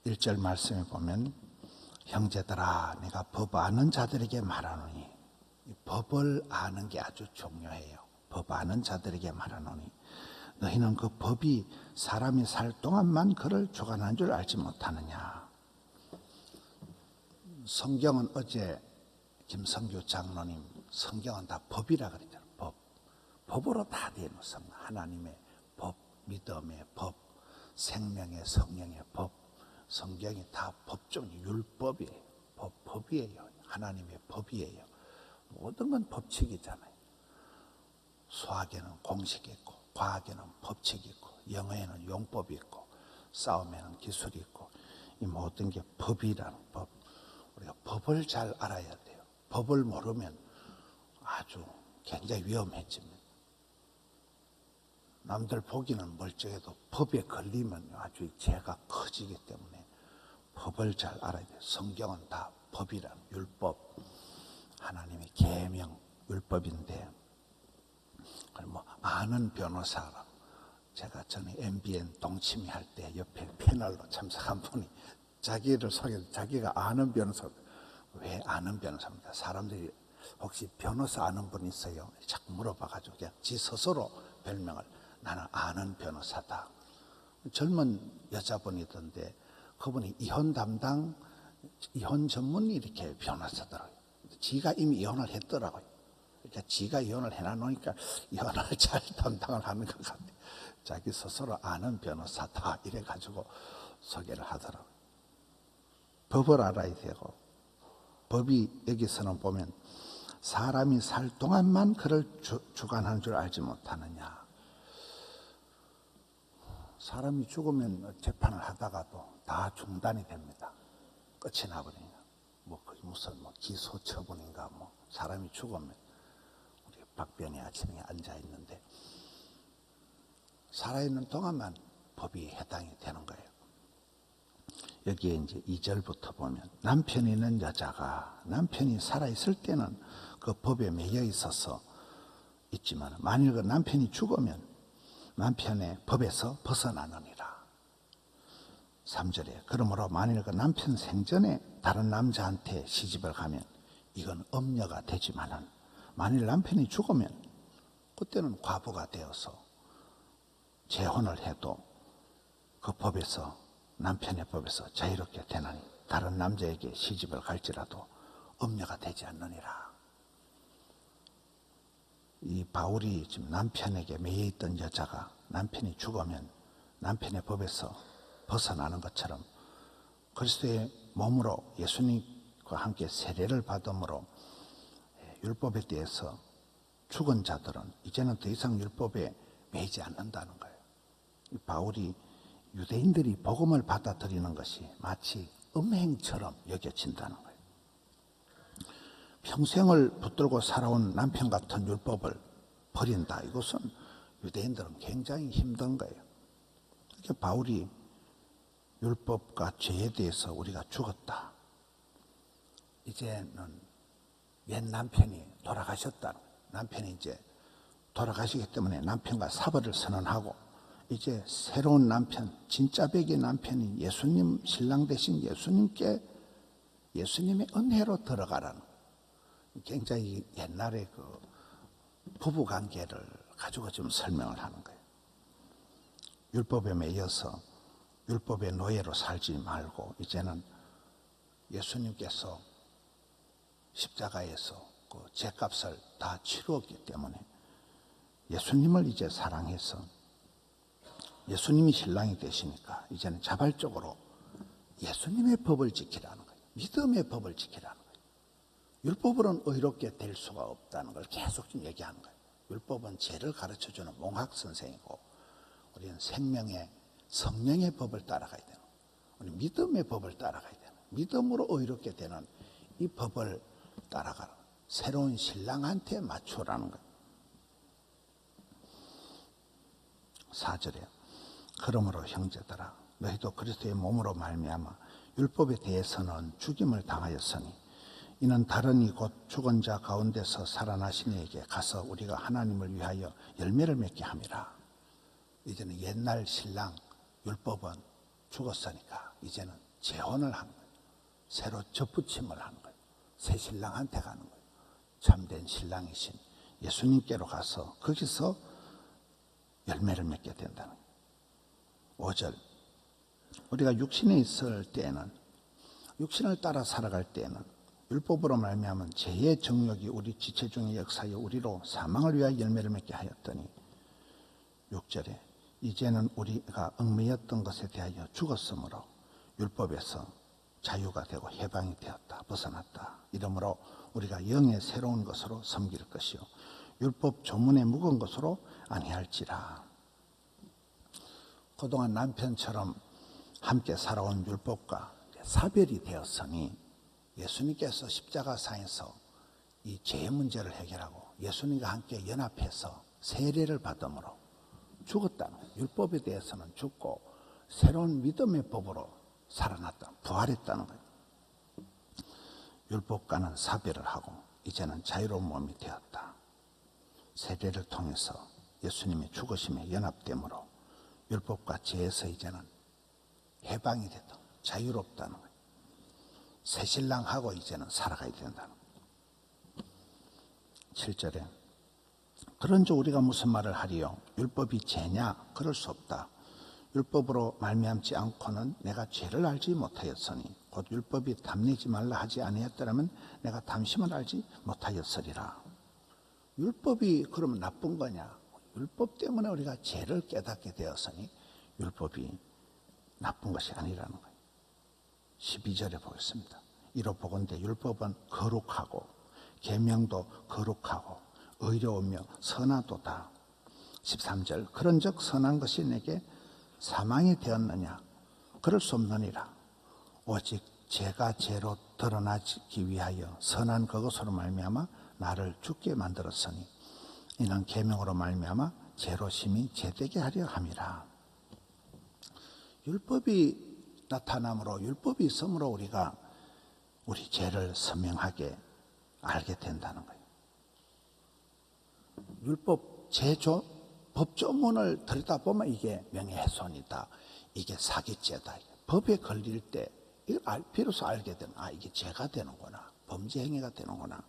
1절 말씀에 보면 형제들아 내가 법 아는 자들에게 말하노니, 이 법을 아는 게 아주 중요해요. 법 아는 자들에게 말하노니 너희는 그 법이 사람이 살 동안만 그를 주관한 줄 알지 못하느냐. 성경은 어제 김성규 장로님 성경은 다 법이라 그랬잖아요. 법으로 다 되어 있는 성경. 하나님의 법, 믿음의 법, 생명의 성령의 법. 성경이 다 법종, 율법이에요. 법이에요. 하나님의 법이에요. 모든 건 법칙이잖아요. 수학에는 공식이 있고, 과학에는 법칙이 있고, 영어에는 용법이 있고, 싸움에는 기술이 있고, 이 모든 게 법이라는 법. 우리가 법을 잘 알아야 돼요. 법을 모르면 아주 굉장히 위험해집니다. 남들 보기는 멀쩡해도 법에 걸리면 아주 죄가 커지기 때문에 법을 잘 알아야 돼요. 성경은 다 법이란 율법, 하나님의 계명, 율법인데, 뭐 아는 변호사라. 제가 전에 MBN 동치미 할 때 옆에 패널로 참석한 분이 자기를 소개해서 자기가 아는 변호사. 왜 아는 변호사입니다. 사람들이 혹시 변호사 아는 분 있어요? 자꾸 물어봐가지고 그냥 지 스스로 별명을, 나는 아는 변호사다. 젊은 여자분이던데 그분이 이혼 담당, 이혼 전문 이렇게 변호사더라고요. 지가 이미 이혼을 했더라고요. 그러니까 지가 이혼을 해놔놓으니까 이혼을 잘 담당을 하는 것 같아요. 자기 스스로 아는 변호사다 이래가지고 소개를 하더라고요. 법을 알아야 되고, 법이 여기서는 보면 사람이 살 동안만 그를 주관한 줄 알지 못하느냐. 사람이 죽으면 재판을 하다가도 다 중단이 됩니다. 끝이 나버리니까. 뭐 그게 무슨 뭐 기소 처분인가, 뭐 사람이 죽으면 우리 박변이 아침에 앉아 있는데 살아있는 동안만 법이 해당이 되는 거예요. 여기에 이제 2절부터 보면 남편이 있는 여자가 남편이 살아있을 때는 그 법에 매여 있어서 있지만 만일 그 남편이 죽으면 남편의 법에서 벗어나느니라. 3절에 그러므로 만일 그 남편 생전에 다른 남자한테 시집을 가면 이건 엄려가 되지만은 만일 남편이 죽으면 그때는 과부가 되어서 재혼을 해도 그 법에서, 남편의 법에서 자유롭게 되나니 다른 남자에게 시집을 갈지라도 엄려가 되지 않느니라. 이 바울이 지금 남편에게 매여 있던 여자가 남편이 죽으면 남편의 법에서 벗어나는 것처럼 그리스도의 몸으로 예수님과 함께 세례를 받음으로 율법에 대해서 죽은 자들은 이제는 더 이상 율법에 매이지 않는다는 거예요. 바울이 유대인들이 복음을 받아들이는 것이 마치 음행처럼 여겨진다는 거예요. 평생을 붙들고 살아온 남편 같은 율법을 버린다. 이것은 유대인들은 굉장히 힘든 거예요. 그러니까 바울이 율법과 죄에 대해서 우리가 죽었다. 이제는 옛 남편이 돌아가셨다. 남편이 이제 돌아가시기 때문에 남편과 사별을 선언하고 이제 새로운 남편, 진짜 백의 남편이 예수님, 신랑 되신 예수님께 예수님의 은혜로 들어가라는, 굉장히 옛날의 그 부부 관계를 가지고 좀 설명을 하는 거예요. 율법에 매여서 율법의 노예로 살지 말고 이제는 예수님께서 십자가에서 그 죄값을 다 치루었기 때문에 예수님을 이제 사랑해서 예수님이 신랑이 되시니까 이제는 자발적으로 예수님의 법을 지키라는 거예요. 믿음의 법을 지키라는 거예요. 율법으로는 의롭게 될 수가 없다는 걸 계속 좀 얘기하는 거예요. 율법은 죄를 가르쳐주는 몽학 선생이고 우리는 생명의 성령의 법을 따라가야 되는 거예요. 우리 믿음의 법을 따라가야 되는 거예요. 믿음으로 의롭게 되는 이 법을 따라가라. 새로운 신랑한테 맞추라는 거예요. 4절에 그러므로 형제들아 너희도 그리스도의 몸으로 말미암아 율법에 대해서는 죽임을 당하였으니 이는 다른 이곧 죽은 자 가운데서 살아나신 이에게 가서 우리가 하나님을 위하여 열매를 맺게 함이라. 이제는 옛날 신랑 율법은 죽었으니까 이제는 재혼을 한 거예요. 새로 접붙임을 한 거예요. 새 신랑한테 가는 거예요. 참된 신랑이신 예수님께로 가서 거기서 열매를 맺게 된다는 거예요. 5절, 우리가 육신에 있을 때에는, 육신을 따라 살아갈 때에는 율법으로 말미암은 죄의 정욕이 우리 지체 중에 역사하여 우리로 사망을 위하여 열매를 맺게 하였더니 6절에 이제는 우리가 얽매였던 것에 대하여 죽었으므로 율법에서 자유가 되고 해방이 되었다, 벗어났다. 이러므로 우리가 영의 새로운 것으로 섬길 것이요 율법 조문에 묵은 것으로 아니할지라. 그동안 남편처럼 함께 살아온 율법과 사별이 되었으니 예수님께서 십자가상에서 이 죄의 문제를 해결하고 예수님과 함께 연합해서 세례를 받음으로 죽었다는 거예요. 율법에 대해서는 죽고 새로운 믿음의 법으로 살아났다, 부활했다는 거예요. 율법과는 사별을 하고 이제는 자유로운 몸이 되었다. 세례를 통해서 예수님의 죽으심에 연합됨으로 율법과 죄에서 이제는 해방이 됐다, 자유롭다는 거예요. 새 신랑하고 이제는 살아가야 된다는 거예요. 7절에 그런즉 우리가 무슨 말을 하리요? 율법이 죄냐? 그럴 수 없다. 율법으로 말미암지 않고는 내가 죄를 알지 못하였으니 곧 율법이 탐내지 말라 하지 아니했더라면 내가 탐심을 알지 못하였으리라. 율법이 그러면 나쁜 거냐? 율법 때문에 우리가 죄를 깨닫게 되었으니 율법이 나쁜 것이 아니라는 거예요. 12절에 보겠습니다. 이로 보건대 율법은 거룩하고 계명도 거룩하고 의로우며 선하도다. 13절 그런즉 선한 것이 내게 사망이 되었느냐? 그럴 수 없느니라. 오직 죄가 죄로 드러나기 위하여 선한 그것으로 말미암아 나를 죽게 만들었으니 이는 계명으로 말미암아 죄로 심히 죄되게 하려 함이라. 율법이 나타남으로, 율법이 있음으로 우리가 우리 죄를 선명하게 알게 된다는 거예요. 율법 법조문을 들여다보면 이게 명예훼손이다, 이게 사기죄다, 법에 걸릴 때 이걸 비로소 알게 되는, 이게 죄가 되는구나, 범죄 행위가 되는구나.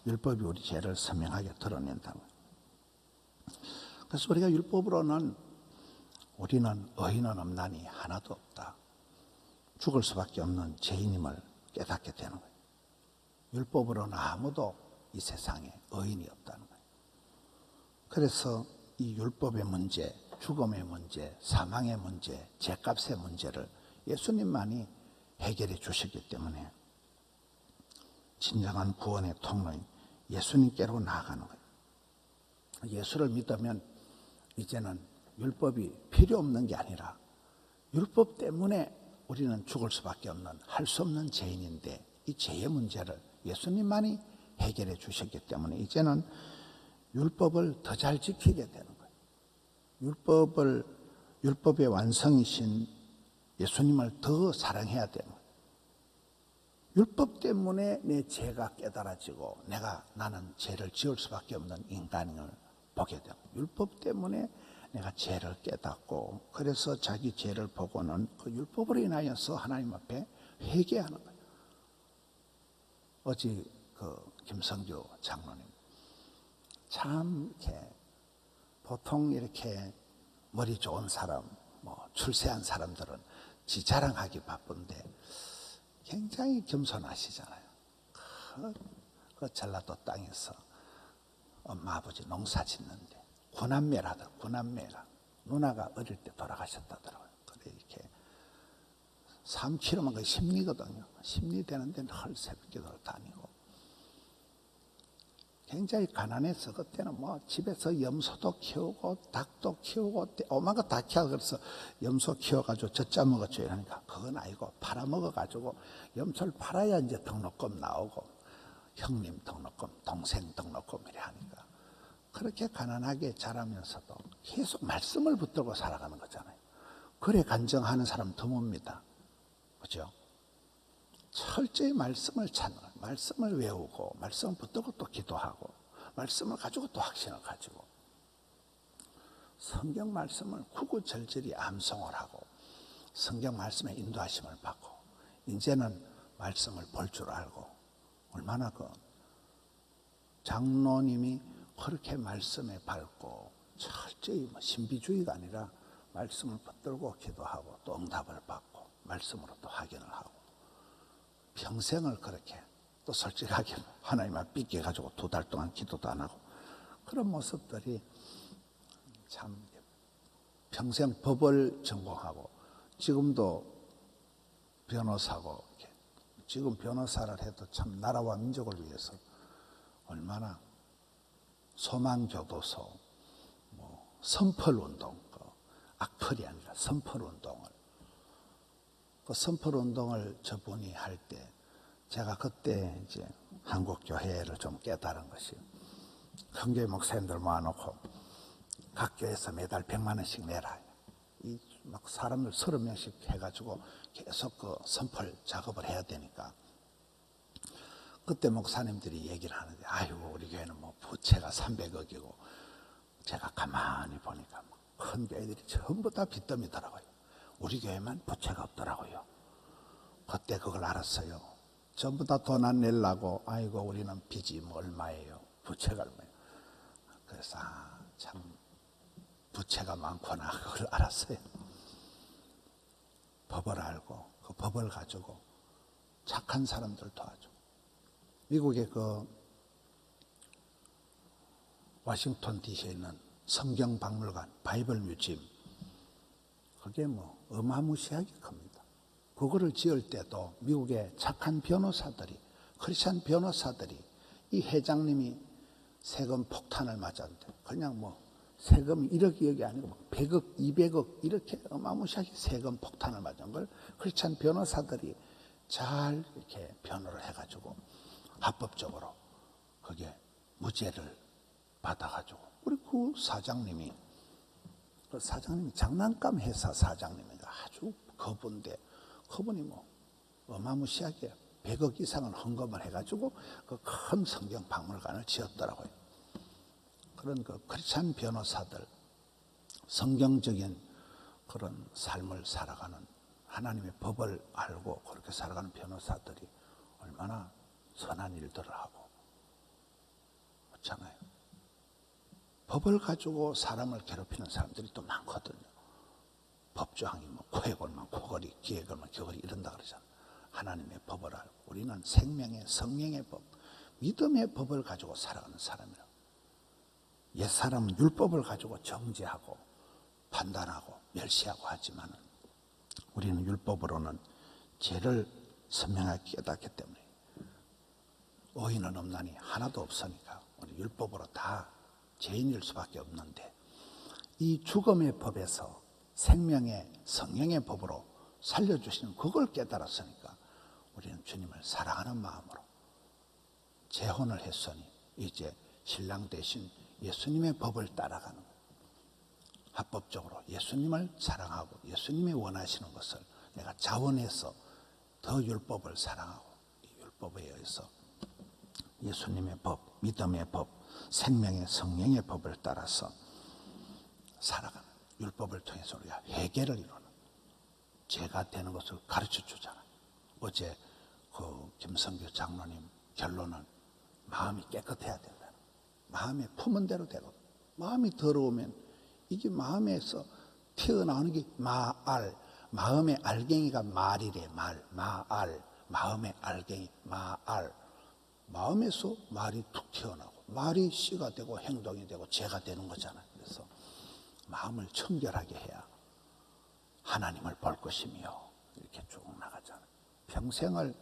율법이 우리 죄를 선명하게 드러낸다는 거예요. 그래서 우리가 율법으로는 우리는 의인은 없나니 하나도 없다, 죽을 수밖에 없는 죄인임을 깨닫게 되는 거예요. 율법으로는 아무도 이 세상에 의인이 없다는 거예요. 그래서 이 율법의 문제, 죽음의 문제, 사망의 문제, 죄값의 문제를 예수님만이 해결해 주셨기 때문에 진정한 구원의 통로인 예수님께로 나아가는 거예요. 예수를 믿으면 이제는 율법이 필요 없는 게 아니라 율법 때문에 우리는 죽을 수밖에 없는, 할 수 없는 죄인인데 이 죄의 문제를 예수님만이 해결해 주셨기 때문에 이제는 율법을 더 잘 지키게 되는 거예요. 율법의 완성이신 예수님을 더 사랑해야 되는 거예요. 율법 때문에 내 죄가 깨달아지고 나는 죄를 지을 수밖에 없는 인간을 보게 되고, 율법 때문에 내가 죄를 깨닫고, 그래서 자기 죄를 보고는 그 율법으로 인하여서 하나님 앞에 회개하는 거예요. 어제 김성규 장로님 참 이렇게 보통 이렇게 머리 좋은 사람, 출세한 사람들은 지 자랑하기 바쁜데 굉장히 겸손하시잖아요. 그 전라도 땅에서 엄마 아버지 농사 짓는데 구남매라. 누나가 어릴 때 돌아가셨다더라고요. 그래 이렇게 3km만 거의 심리거든요. 심리 되는 데는 헐 새벽기도를 다니고 굉장히 가난해서 그때는 집에서 염소도 키우고 닭도 키우고 오만 거 다 키워. 그래서 염소 키워가지고 젖자 먹었죠 이러니까 그건 아니고 팔아먹어가지고 염소를 팔아야 이제 등록금 나오고 형님 등록금, 동생 등록금 이래 하니까 그렇게 가난하게 자라면서도 계속 말씀을 붙들고 살아가는 거잖아요. 그래 간증하는 사람 드뭅니다. 그죠? 철저히 말씀을 찾는, 말씀을 외우고 말씀을 붙들고 또 기도하고 말씀을 가지고 또 확신을 가지고 성경 말씀을 구구절절히 암송을 하고 성경 말씀에 인도하심을 받고 이제는 말씀을 볼 줄 알고 얼마나 그 장로님이 그렇게 말씀에 밝고 철저히 신비주의가 아니라 말씀을 붙들고 기도하고 또 응답을 받고 말씀으로 또 확인을 하고 평생을 그렇게 또 솔직하게 하나님만 삐껴가지고 2달 동안 기도도 안 하고 그런 모습들이 참 평생 법을 전공하고 지금도 변호사고 지금 변호사를 해도 참 나라와 민족을 위해서 얼마나 소망교도소, 선펄운동, 악플이 아니라 선펄운동을 그 선펄운동을 저분이 할 때 제가 그때 이제 한국교회를 좀 깨달은 것이 큰교회 목사님들 모아놓고 각 교회에서 매달 100만 원씩 내라. 이 막 사람들 30명씩 해가지고 계속 그 선펄 작업을 해야 되니까 그때 목사님들이 얘기를 하는데 아이고 우리 교회는 뭐 부채가 300억이고 제가 가만히 보니까 큰 교회들이 전부 다 빚더미더라고요. 우리 교회만 부채가 없더라고요. 그때 그걸 알았어요. 전부 다 돈 안 내려고 아이고 우리는 빚이 뭐 얼마예요. 부채가 얼마예요. 그래서 참 부채가 많구나 그걸 알았어요. 법을 알고 그 법을 가지고 착한 사람들 도와주고 미국의 그 워싱턴 DC에 있는 성경박물관 바이블 뮤지엄 그게 뭐 어마무시하게 큽니다. 그거를 지을 때도 미국의 착한 변호사들이 크리스찬 변호사들이 이 회장님이 세금 폭탄을 맞았는데 그냥 뭐 세금이 1억 2억이 아니고 100억 200억 이렇게 어마무시하게 세금 폭탄을 맞은 걸 크리스찬 변호사들이 잘 이렇게 변호를 해가지고 합법적으로 그게 무죄를 받아가지고 우리 그 사장님이 장난감 회사 사장님인가 아주 그분인데 그분이 뭐 어마무시하게 100억 이상을 헌금을 해가지고 그 큰 성경 박물관을 지었더라고요. 그런 그 크리스찬 변호사들 성경적인 그런 삶을 살아가는 하나님의 법을 알고 그렇게 살아가는 변호사들이 얼마나 선한 일들을 하고 그렇잖아요. 법을 가지고 사람을 괴롭히는 사람들이 또 많거든요. 법조항이 뭐 코에 걸면 코걸이, 귀에 걸면 귀걸이 이런다 그러잖아요. 하나님의 법을 알고 우리는 생명의 성령의 법, 믿음의 법을 가지고 살아가는 사람이라고. 옛사람은 율법을 가지고 정죄하고 판단하고 멸시하고 하지만 우리는 율법으로는 죄를 선명하게 깨닫기 때문에 의인은 없나니 하나도 없으니까 우리 율법으로 다 죄인일 수밖에 없는데 이 죽음의 법에서 생명의 성령의 법으로 살려주시는 그걸 깨달았으니까 우리는 주님을 사랑하는 마음으로 재혼을 했으니 이제 신랑 대신 예수님의 법을 따라가는 거예요. 합법적으로 예수님을 사랑하고 예수님이 원하시는 것을 내가 자원해서 더 율법을 사랑하고 이 율법에 의해서 예수님의 법, 믿음의 법, 생명의 성령의 법을 따라서 살아가는 율법을 통해서 우리가 회개를 이루는 죄가 되는 것을 가르쳐 주잖아요. 어제 그 김성규 장로님 결론은 마음이 깨끗해야 된다. 마음에 품은 대로 되고 마음이 더러우면 이게 마음에서 튀어나오는 게 마알 마음의 알갱이가 말이래 마알 마음의 알갱이 마알 마음에서 말이 툭 튀어나오고 말이 씨가 되고 행동이 되고 죄가 되는 거잖아요. 그래서 마음을 청결하게 해야 하나님을 볼 것이며 이렇게 쭉 나가잖아요. 평생을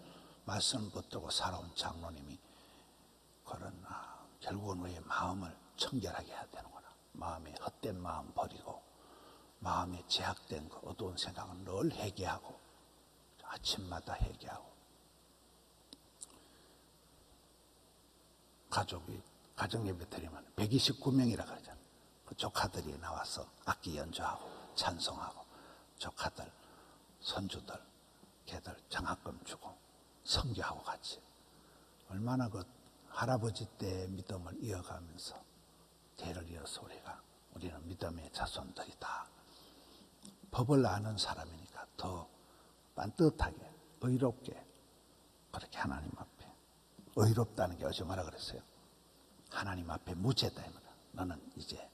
말씀 붙들고 살아온 장로님이 그런 결국은 우리의 마음을 청결하게 해야 되는구나. 마음에 헛된 마음 버리고 마음에 제약된 그 어두운 생각은 늘 회개하고 아침마다 회개하고 가족이 가정예배 드리면 129명이라 그러잖아요. 그 조카들이 나와서 악기 연주하고 찬송하고 조카들 손주들 걔들 장학금 주고 선교하고 같이 얼마나 그 할아버지 때의 믿음을 이어가면서 대를 이어서 우리는 믿음의 자손들이다. 법을 아는 사람이니까 더 반듯하게 의롭게 그렇게 하나님 앞에 의롭다는 게 어제 뭐라 그랬어요? 하나님 앞에 무죄다. 너는 이제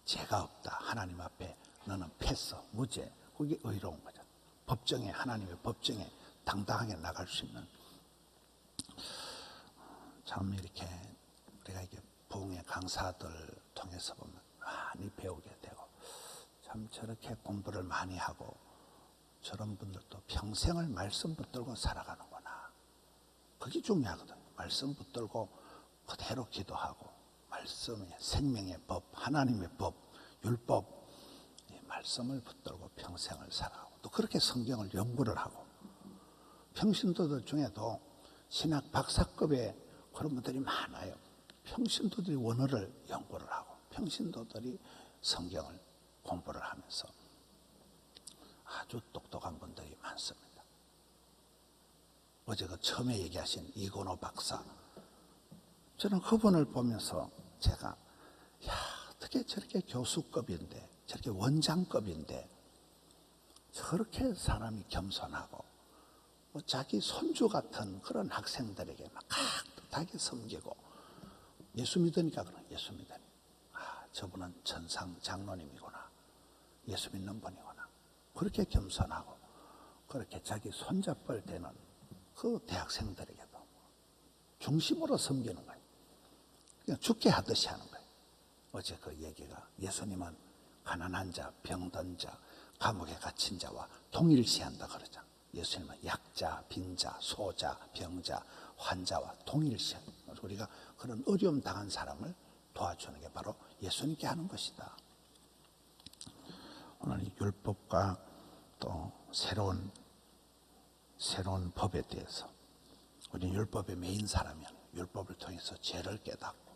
죄가 없다. 하나님 앞에 너는 패서 무죄. 그게 의로운 거죠. 법정에 하나님의 법정에 당당하게 나갈 수 있는. 참 이렇게 우리가 이게 부흥의 강사들 통해서 보면 많이 배우게 되고 참 저렇게 공부를 많이 하고 저런 분들도 평생을 말씀 붙들고 살아가는구나. 그게 중요하거든요. 말씀 붙들고 그대로 기도하고 말씀의 생명의 법, 하나님의 법, 율법, 이 말씀을 붙들고 평생을 살아가고 또 그렇게 성경을 연구를 하고 평신도들 중에도 신학 박사급의 그런 분들이 많아요. 평신도들이 원어를 연구를 하고 평신도들이 성경을 공부를 하면서 아주 똑똑한 분들이 많습니다. 어제 그 처음에 얘기하신 이건호 박사, 저는 그분을 보면서 제가 어떻게 저렇게 교수급인데 저렇게 원장급인데 저렇게 사람이 겸손하고 자기 손주 같은 그런 학생들에게 막 깍듯하게 섬기고 예수 믿으니까 그런 예수 믿으니 저분은 천상 장로님이구나. 예수 믿는 분이구나. 그렇게 겸손하고 그렇게 자기 손잡을 대는 그 대학생들에게도 중심으로 섬기는 거예요. 그냥 죽게 하듯이 하는 거예요. 어제 그 얘기가 예수님은 가난한 자, 병든 자, 감옥에 갇힌 자와 동일시한다 그러잖아. 예수님은 약자, 빈자, 소자, 병자, 환자와 동일시한다. 우리가 그런 어려움 당한 사람을 도와주는 게 바로 예수님께 하는 것이다. 오늘 이 율법과 또 새로운 법에 대해서 우리 율법에 매인 사람이면 율법을 통해서 죄를 깨닫고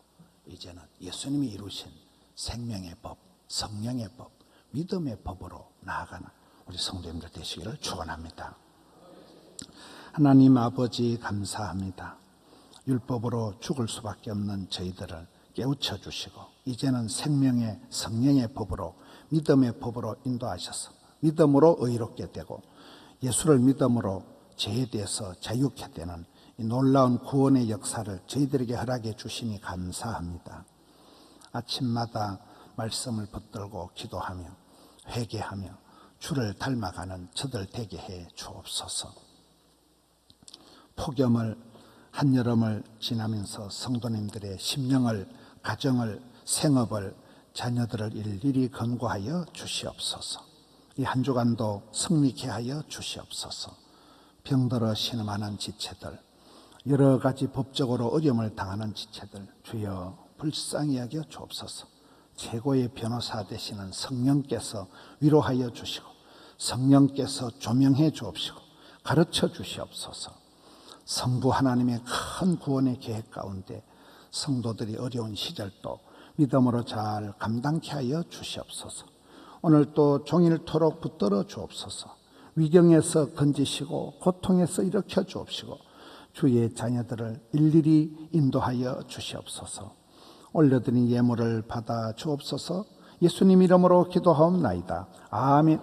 이제는 예수님이 이루신 생명의 법, 성령의 법, 믿음의 법으로 나아가는 우리 성도님들 되시기를 축원합니다. 하나님 아버지 감사합니다. 율법으로 죽을 수밖에 없는 저희들을 깨우쳐 주시고 이제는 생명의 성령의 법으로 믿음의 법으로 인도하셔서 믿음으로 의롭게 되고 예수를 믿음으로 죄에 대해서 자유케 되는 이 놀라운 구원의 역사를 저희들에게 허락해 주시니 감사합니다. 아침마다 말씀을 붙들고 기도하며 회개하며 주를 닮아가는 저들 되게 해 주옵소서. 폭염을 한여름을 지나면서 성도님들의 심령을, 가정을, 생업을, 자녀들을 일일이 건고하여 주시옵소서. 이 한 주간도 승리케 하여 주시옵소서. 병들어 신음하는 지체들, 여러 가지 법적으로 어려움을 당하는 지체들 주여 불쌍히 여겨 주옵소서. 최고의 변호사 되시는 성령께서 위로하여 주시고 성령께서 조명해 주옵시고 가르쳐 주시옵소서. 성부 하나님의 큰 구원의 계획 가운데 성도들이 어려운 시절도 믿음으로 잘 감당케 하여 주시옵소서. 오늘 또 종일토록 붙들어 주옵소서. 위경에서 건지시고 고통에서 일으켜 주옵시고 주의 자녀들을 일일이 인도하여 주시옵소서. 올려드린 예물을 받아 주옵소서. 예수님 이름으로 기도하옵나이다. 아멘.